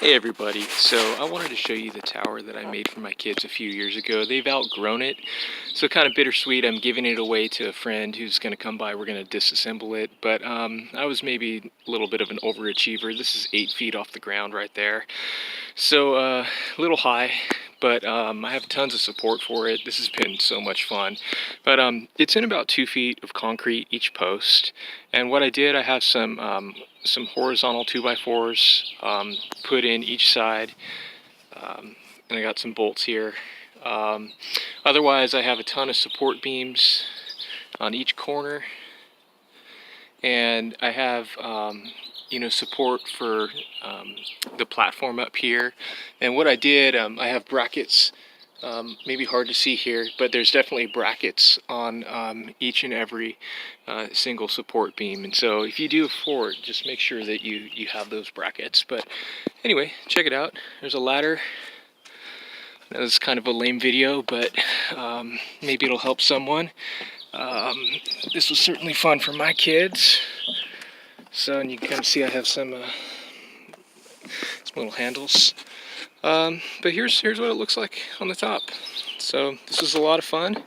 Hey everybody, so I wanted to show you the tower that I made for my kids a few years ago. They've outgrown it, so kind of bittersweet. I'm giving it away to a friend who's going to come by. We're going to disassemble it, but I was maybe a little bit of an overachiever. This is 8 feet off the ground right there, so a little high, but I have tons of support for it. This has been so much fun, but it's in about 2 feet of concrete each post, and what I did, I have some horizontal 2x4s put in each side, and I got some bolts here. Otherwise, I have a ton of support beams on each corner, and I have support for the platform up here. And what I did, I have brackets. Maybe hard to see here, but there's definitely brackets on each and every single support beam. And so if you do a fort, just make sure that you have those brackets. But anyway, check it out. There's a ladder. That was kind of a lame video, but maybe it'll help someone. This was certainly fun for my kids. So, and you can kind of see I have some little handles. But here's what it looks like on the top. So this was a lot of fun.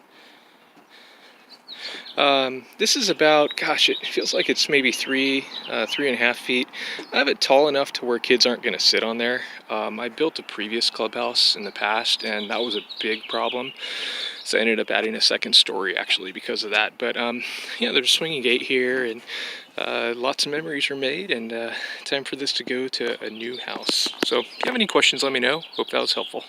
This is about, gosh, it feels like it's maybe 3.5 feet. I have it tall enough to where kids aren't going to sit on there. I built a previous clubhouse in the past, and that was a big problem. So I ended up adding a second story actually because of that. But yeah, there's a swinging gate here, and lots of memories were made, and time for this to go to a new house. So if you have any questions, let me know. Hope that was helpful.